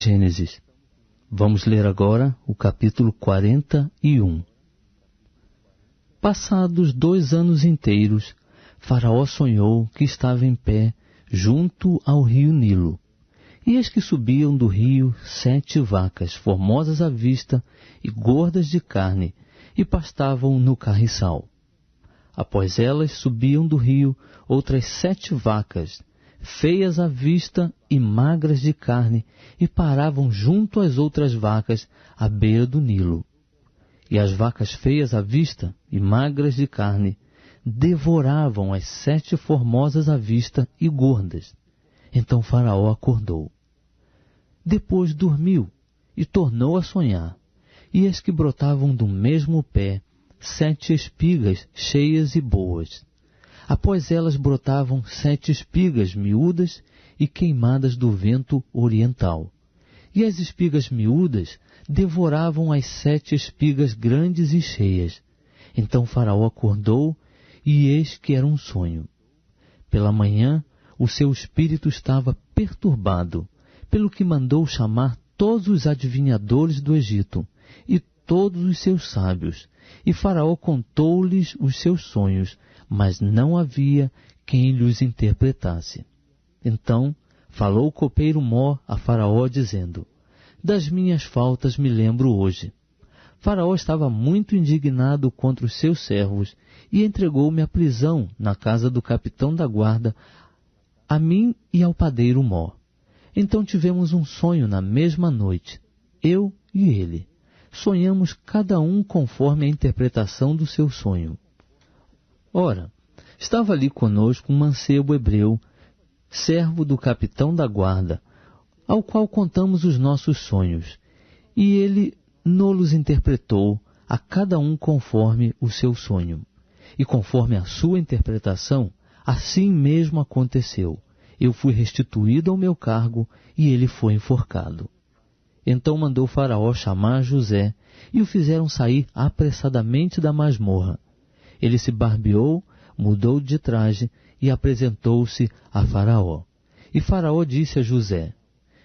Gênesis. Vamos ler agora o capítulo 41. Passados 2 anos inteiros, Faraó sonhou que estava em pé junto ao rio Nilo. E eis que subiam do rio 7 vacas, formosas à vista e gordas de carne, e pastavam no carriçal. Após elas subiam do rio outras 7 vacas, feias à vista e magras de carne, e paravam junto às outras vacas à beira do Nilo. E as vacas feias à vista e magras de carne devoravam as 7 formosas à vista e gordas. Então Faraó acordou. Depois dormiu e tornou a sonhar. E eis que brotavam do mesmo pé 7 espigas cheias e boas. Após elas brotavam 7 espigas miúdas e queimadas do vento oriental. E as espigas miúdas devoravam as 7 espigas grandes e cheias. Então Faraó acordou, e eis que era um sonho. Pela manhã, o seu espírito estava perturbado, pelo que mandou chamar todos os adivinhadores do Egito e todos os seus sábios. E Faraó contou-lhes os seus sonhos, mas não havia quem lhes interpretasse. Então falou o copeiro Mó a Faraó, dizendo: das minhas faltas me lembro hoje. Faraó estava muito indignado contra os seus servos e entregou-me à prisão na casa do capitão da guarda, a mim e ao padeiro Mó. Então tivemos um sonho na mesma noite, eu e ele. Sonhamos cada um conforme a interpretação do seu sonho. Ora, estava ali conosco um mancebo hebreu, servo do capitão da guarda, ao qual contamos os nossos sonhos, e ele nos interpretou a cada um conforme o seu sonho. E conforme a sua interpretação, assim mesmo aconteceu. Eu fui restituído ao meu cargo e ele foi enforcado. Então mandou Faraó chamar José e o fizeram sair apressadamente da masmorra. Ele se barbeou, mudou de traje e apresentou-se a Faraó. E Faraó disse a José: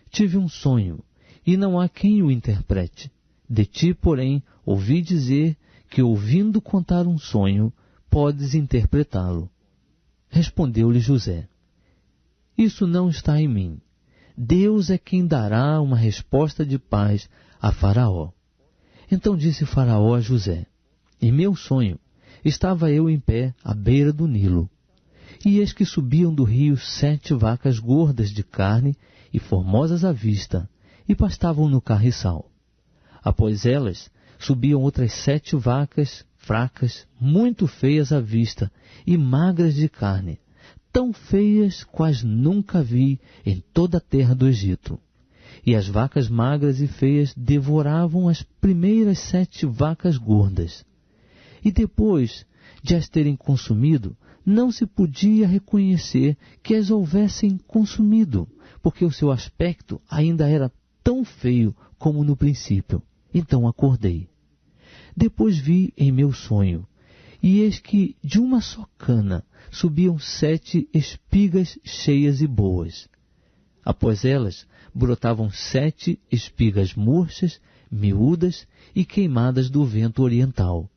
tive um sonho, e não há quem o interprete. De ti, porém, ouvi dizer que, ouvindo contar um sonho, podes interpretá-lo. Respondeu-lhe José: isso não está em mim. Deus é quem dará uma resposta de paz a Faraó. Então disse Faraó a José: em meu sonho, estava eu em pé à beira do Nilo. E eis que subiam do rio 7 vacas gordas de carne e formosas à vista, e pastavam no carriçal. Após elas, subiam outras 7 vacas fracas, muito feias à vista e magras de carne, tão feias quais nunca vi em toda a terra do Egito. E as vacas magras e feias devoravam as primeiras 7 vacas gordas. E depois de as terem consumido, não se podia reconhecer que as houvessem consumido, porque o seu aspecto ainda era tão feio como no princípio. Então acordei. Depois vi em meu sonho, e eis que de uma só cana subiam 7 espigas cheias e boas. Após elas brotavam 7 espigas murchas, miúdas e queimadas do vento oriental.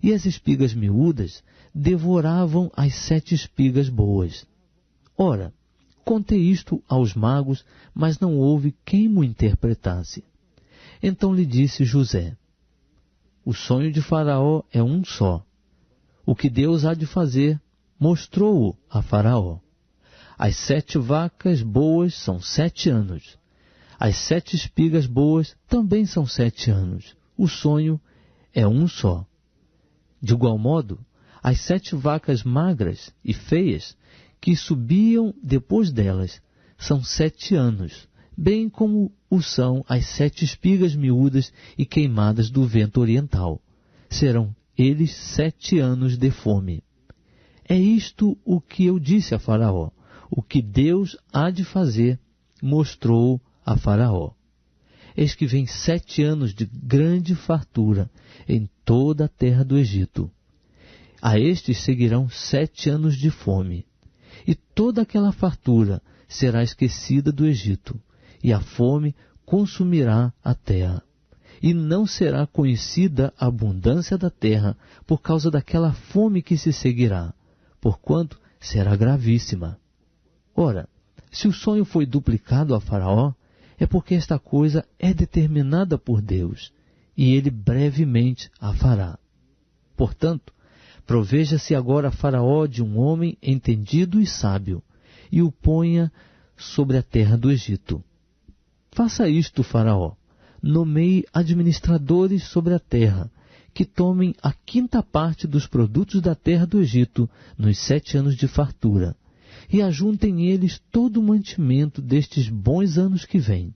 E as espigas miúdas devoravam as 7 espigas boas. Ora, contei isto aos magos, mas não houve quem mo interpretasse. Então lhe disse José: o sonho de Faraó é um só. O que Deus há de fazer, mostrou-o a Faraó. As 7 vacas boas são 7 anos. As 7 espigas boas também são 7 anos. O sonho é um só. De igual modo, as 7 vacas magras e feias que subiam depois delas são 7 anos, bem como o são as 7 espigas miúdas e queimadas do vento oriental. Serão eles 7 anos de fome. É isto o que eu disse a Faraó. O que Deus há de fazer, mostrou a Faraó. Eis que vem 7 anos de grande fartura em toda a terra do Egito. A estes seguirão 7 anos de fome. E toda aquela fartura será esquecida do Egito, e a fome consumirá a terra. E não será conhecida a abundância da terra por causa daquela fome que se seguirá, porquanto será gravíssima. Ora, se o sonho foi duplicado a Faraó, é porque esta coisa é determinada por Deus, e ele brevemente a fará. Portanto, proveja-se agora a Faraó de um homem entendido e sábio, e o ponha sobre a terra do Egito. Faça isto, Faraó. Nomeie administradores sobre a terra, que tomem a 5ª parte dos produtos da terra do Egito nos 7 anos de fartura, e ajuntem eles todo o mantimento destes bons anos que vêm,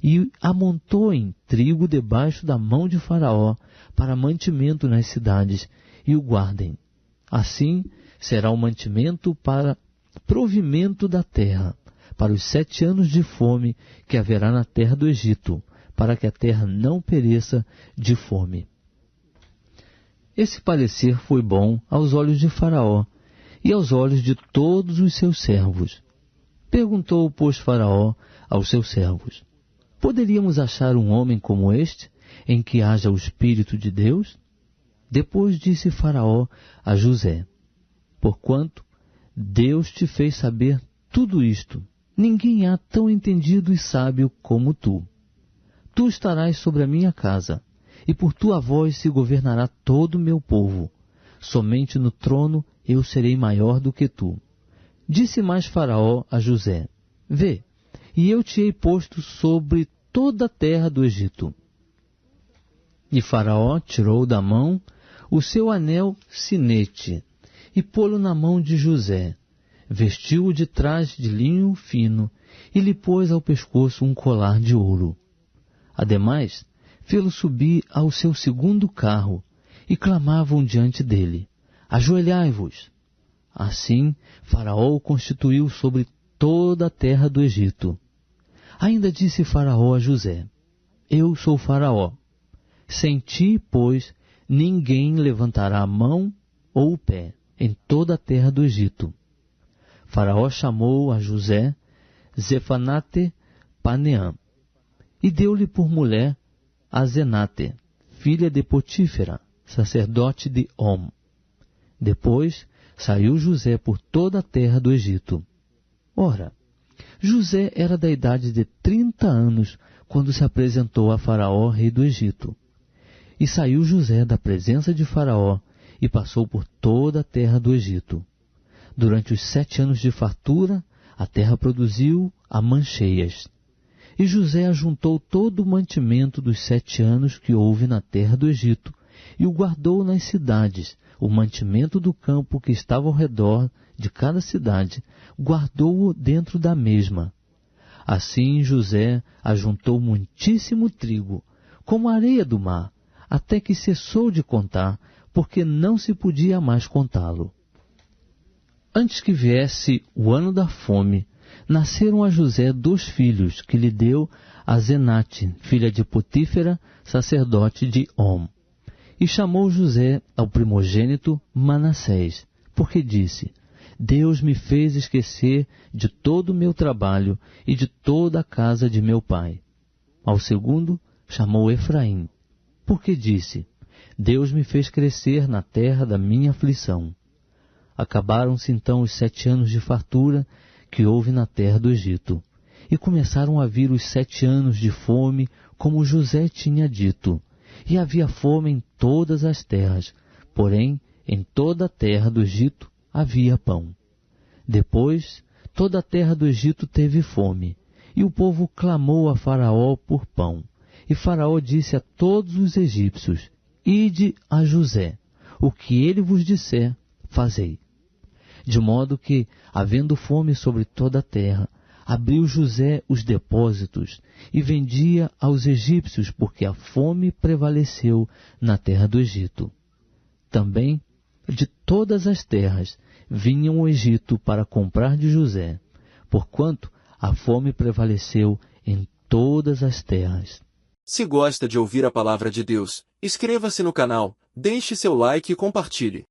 e amontoem trigo debaixo da mão de Faraó para mantimento nas cidades, e o guardem. Assim será o mantimento para provimento da terra, para os 7 anos de fome que haverá na terra do Egito, para que a terra não pereça de fome. Esse parecer foi bom aos olhos de Faraó e aos olhos de todos os seus servos. Perguntou, pois, Faraó aos seus servos: poderíamos achar um homem como este, em que haja o Espírito de Deus? Depois disse Faraó a José: porquanto Deus te fez saber tudo isto, ninguém há tão entendido e sábio como tu. Tu estarás sobre a minha casa, e por tua voz se governará todo o meu povo. Somente no trono eu serei maior do que tu. Disse mais Faraó a José: vê, e eu te hei posto sobre toda a terra do Egito. E Faraó tirou da mão o seu anel sinete, e pô-lo na mão de José. Vestiu-o de traje de linho fino, e lhe pôs ao pescoço um colar de ouro. Ademais, fê-lo subir ao seu 2º carro, e clamavam diante dele: ajoelhai-vos. Assim, Faraó o constituiu sobre toda a terra do Egito. Ainda disse Faraó a José: eu sou Faraó. Sem ti, pois, ninguém levantará a mão ou o pé em toda a terra do Egito. Faraó chamou a José Zefanate Paneã, e deu-lhe por mulher a Zenate, filha de Potífera, sacerdote de Om. Depois saiu José por toda a terra do Egito. Ora, José era da idade de 30 anos quando se apresentou a Faraó, rei do Egito. E saiu José da presença de Faraó e passou por toda a terra do Egito. Durante os 7 anos de fartura, a terra produziu a mancheias. E José ajuntou todo o mantimento dos 7 anos que houve na terra do Egito, e o guardou nas cidades. O mantimento do campo que estava ao redor de cada cidade, guardou-o dentro da mesma. Assim José ajuntou muitíssimo trigo, como a areia do mar, até que cessou de contar, porque não se podia mais contá-lo. Antes que viesse o ano da fome, nasceram a José 2 filhos, que lhe deu a Zenate, filha de Potífera, sacerdote de Om. E chamou José ao primogênito Manassés, porque disse: Deus me fez esquecer de todo o meu trabalho e de toda a casa de meu pai. Ao segundo chamou Efraim, porque disse: Deus me fez crescer na terra da minha aflição. Acabaram-se então os 7 anos de fartura que houve na terra do Egito, e começaram a vir os 7 anos de fome, como José tinha dito. E havia fome em todas as terras, porém em toda a terra do Egito havia pão. Depois, toda a terra do Egito teve fome, e o povo clamou a Faraó por pão. E Faraó disse a todos os egípcios: Ide a José, o que ele vos disser, fazei. De modo que, havendo fome sobre toda a terra, abriu José os depósitos e vendia aos egípcios, porque a fome prevaleceu na terra do Egito. Também, de todas as terras, vinham ao Egito para comprar de José, porquanto a fome prevaleceu em todas as terras. Se gosta de ouvir a palavra de Deus, inscreva-se no canal, deixe seu like e compartilhe.